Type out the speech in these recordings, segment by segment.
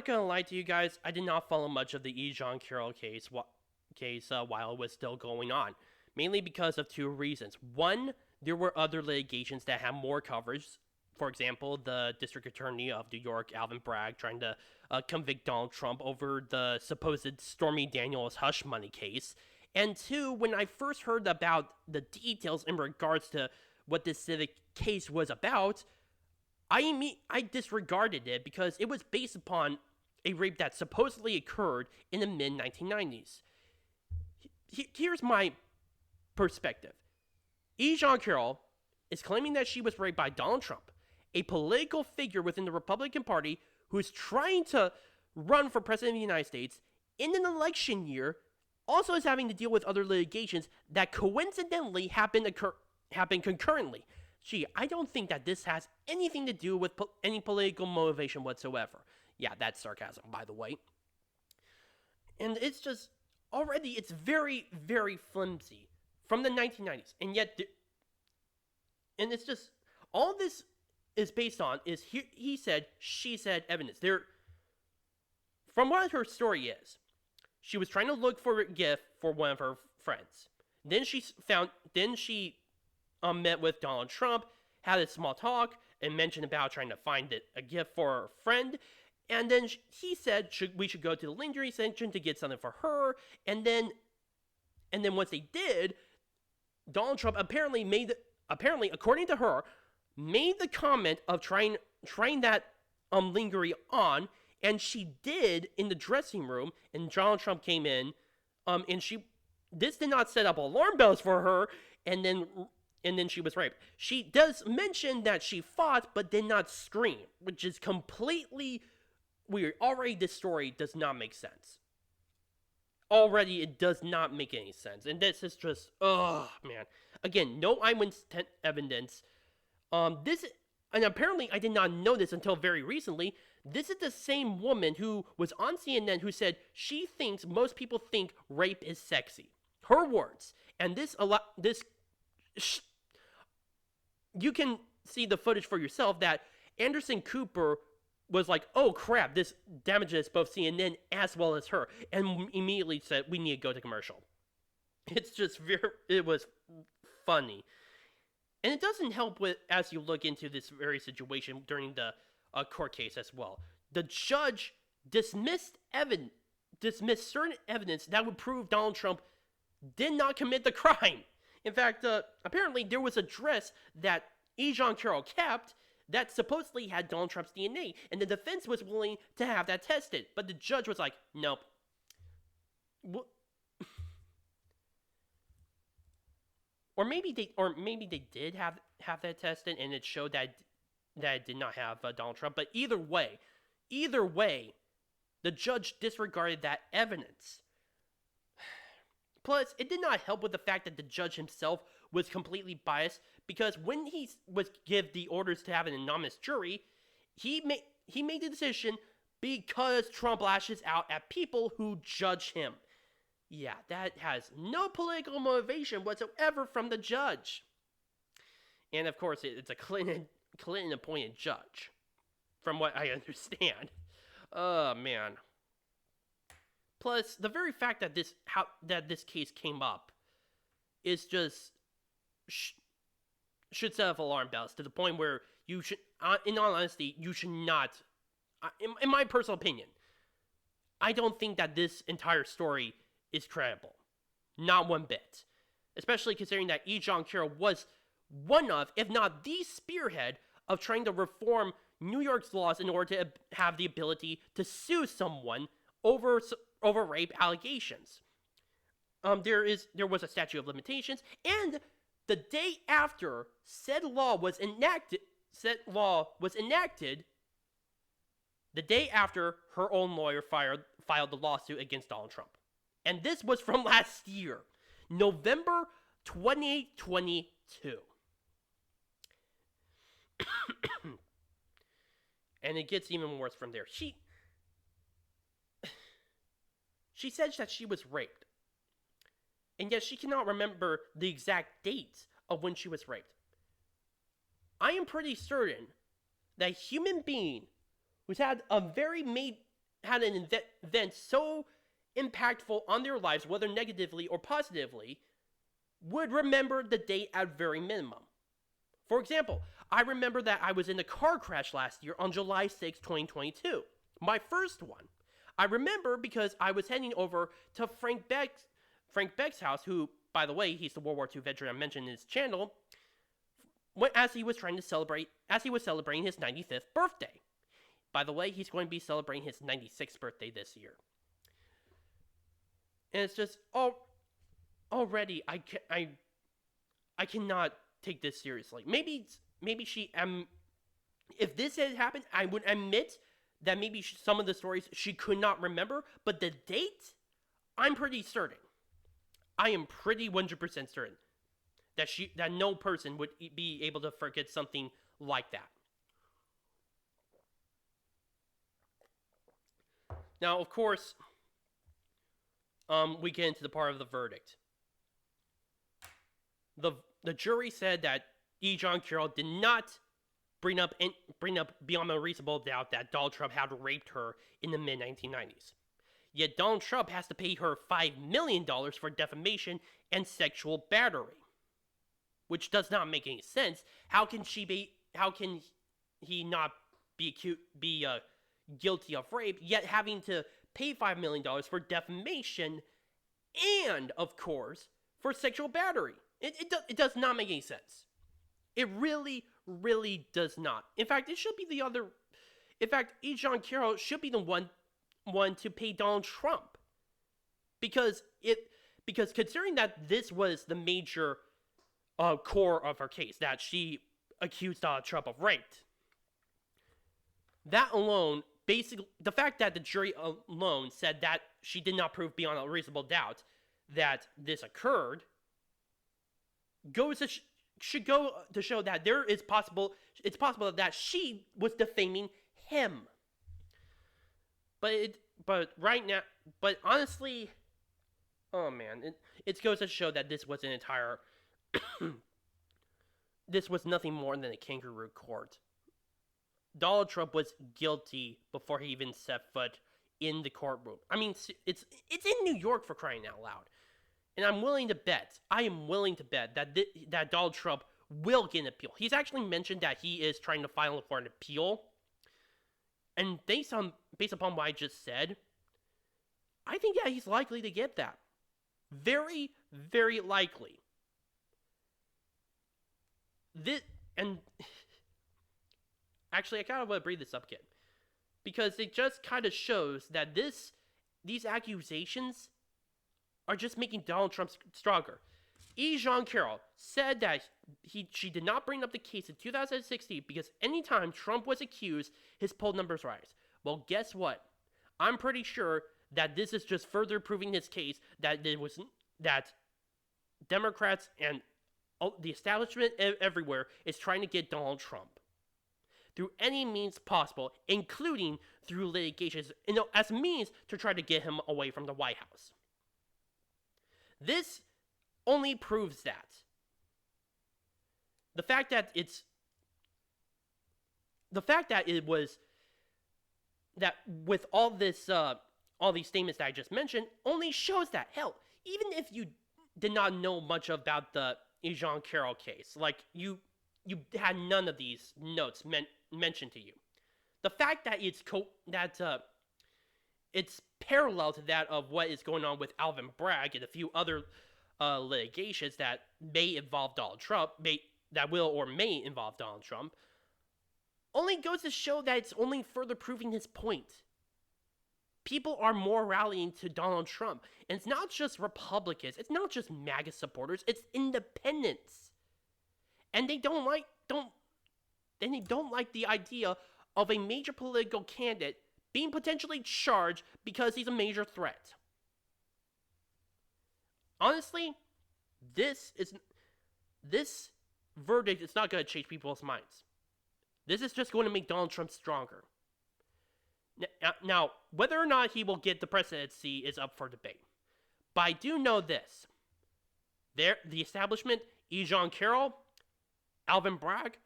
gonna lie to you guys, I did not follow much of the E Jean Carroll case while it was still going on, mainly because of two reasons. One, there were other litigations that had more coverage. For example, the district attorney of New York, Alvin Bragg, trying to convict Donald Trump over the supposed Stormy Daniels hush money case. And two, when I first heard about the details in regards to what this civic case was about, I disregarded it because it was based upon a rape that supposedly occurred in the mid 1990s. Here's my perspective. E. Jean Carroll is claiming that she was raped by Donald Trump, a political figure within the Republican Party who is trying to run for president of the United States in an election year, also is having to deal with other litigations that coincidentally happen concurrently. Gee, I don't think that this has anything to do with any political motivation whatsoever. Yeah, that's sarcasm, by the way. And it's just, already, it's very, very flimsy from the 1990s. And yet, and it's just, all this is based on is he said, she said evidence. From what her story is, she was trying to look for a gift for one of her friends. Then she met with Donald Trump, had a small talk, and mentioned about trying to find a gift for her friend. And then he said we should go to the lingerie section to get something for her. And then once they did, Donald Trump apparently according to her, made the comment of trying that lingerie on, and she did in the dressing room. And Donald Trump came in, and this did not set up alarm bells for her, and then she was raped. She does mention that she fought, but did not scream, which is completely weird. Already, this story does not make sense. Already, it does not make any sense. And this is just, oh, man. Again, no eyewitness evidence. And apparently, I did not know this until very recently. This is the same woman who was on CNN who said she thinks most people think rape is sexy. Her words. And you can see the footage for yourself that Anderson Cooper was like, oh crap, this damages both CNN as well as her, and immediately said, we need to go to commercial. It's just it was funny. And it doesn't help as you look into this very situation during the court case as well. The judge dismissed certain evidence that would prove Donald Trump did not commit the crime. In fact, apparently there was a dress that E. Jean Carroll kept that supposedly had Donald Trump's DNA, and the defense was willing to have that tested, but the judge was like, nope. Or maybe they did have that tested, and it showed that it did not have Donald Trump. But either way, the judge disregarded that evidence. Plus, it did not help with the fact that the judge himself was completely biased, because when he was give the orders to have an anonymous jury, he made the decision because Trump lashes out at people who judge him. Yeah, that has no political motivation whatsoever from the judge. And of course, it's a Clinton-appointed judge, from what I understand. Oh, man. Plus, the very fact that this case came up is just should set off alarm bells to the point where you should, in all honesty, you should not. In my personal opinion, I don't think that this entire story is credible, not one bit. Especially considering that E. Jean Carroll was one of, if not the spearhead of trying to reform New York's laws in order to have the ability to sue someone over rape allegations. There was a statute of limitations, and the day after said law was enacted, the day after her own lawyer filed the lawsuit against Donald Trump. And this was from last year, November 2022. And it gets even worse from there. She said that she was raped. And yet she cannot remember the exact date of when she was raped. I am pretty certain that a human being who's had a very had an event so impactful on their lives, whether negatively or positively, would remember the date at very minimum. For example, I remember that I was in a car crash last year on July 6, 2022. My first one. I remember because I was heading over to Frank Beck's house, who, by the way, he's the World War II veteran I mentioned in his channel, as he was celebrating his 95th birthday. By the way, he's going to be celebrating his 96th birthday this year. And it's just, already, I cannot take this seriously. Maybe she, if this had happened, I would admit that maybe some of the stories she could not remember, but the date, I'm pretty certain. I am pretty 100% certain that no person would be able to forget something like that. Now, of course, we get into the part of the verdict. The jury said that E Jean Carroll did not bring up beyond a reasonable doubt that Donald Trump had raped her in the mid-1990s. Yet Donald Trump has to pay her $5 million for defamation and sexual battery, which does not make any sense. How can he not be guilty of rape, yet having to pay $5 million for defamation and, of course, for sexual battery? It does not make any sense. It really, really does not. In fact, E Jean Carroll should be the one to pay Donald Trump. Because considering that this was the major core of her case, that she accused Donald Trump of rape, that alone, basically, the fact that the jury alone said that she did not prove beyond a reasonable doubt that this occurred, should go to show that it's possible that she was defaming him. But honestly, oh man, it goes to show that this was an entire, this was nothing more than a kangaroo court. Donald Trump was guilty before he even set foot in the courtroom. I mean, it's in New York, for crying out loud. And I am willing to bet that Donald Trump will get an appeal. He's actually mentioned that he is trying to file for an appeal. And based upon what I just said, I think that he's likely to get that. Very, very likely. Actually, I kind of want to bring this up again, because it just kind of shows that these accusations are just making Donald Trump stronger. E Jean Carroll said that she did not bring up the case in 2016 because anytime Trump was accused, his poll numbers rise. Well, guess what? I'm pretty sure that this is just further proving his case that Democrats and the establishment everywhere is trying to get Donald Trump through any means possible, including through litigations, as means to try to get him away from the White House. This only proves that. The fact that with all these statements that I just mentioned only shows that, hell, even if you did not know much about the E Jean Carroll case, like you had none of these notes mentioned to you, the fact that it's parallel to that of what is going on with Alvin Bragg and a few other litigations that may involve Donald Trump, that will or may involve Donald Trump, only goes to show that it's only further proving his point. People are more rallying to Donald Trump. And it's not just Republicans. It's not just MAGA supporters. It's independents. And they don't like the idea of a major political candidate being potentially charged because he's a major threat. Honestly, this verdict is not going to change people's minds. This is just going to make Donald Trump stronger. Now, whether or not he will get the presidency is up for debate. But I do know this. The establishment, E Jean Carroll, Alvin Bragg,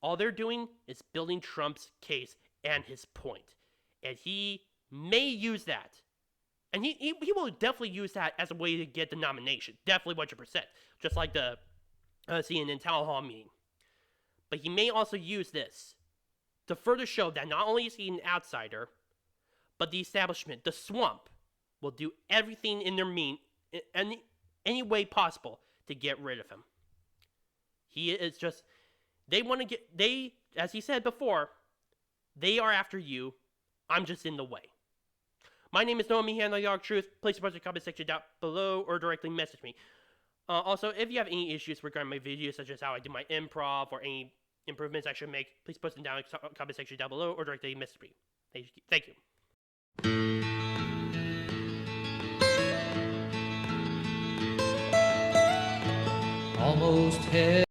all they're doing is building Trump's case and his point. And he may use that. And he will definitely use that as a way to get the nomination. Definitely 100%. Just like the CNN town hall meeting. But he may also use this to further show that not only is he an outsider, but the establishment, the swamp, will do everything in their any way possible to get rid of him. He is just, as he said before, they are after you. I'm just in the way. My name is Noah Meehan, the Yog Truth. Please support the comment section down below or directly message me. Also, if you have any issues regarding my videos, such as how I do my improv or any improvements I should make, please post them down in the comment section down below or directly message me. Thank you. Almost head.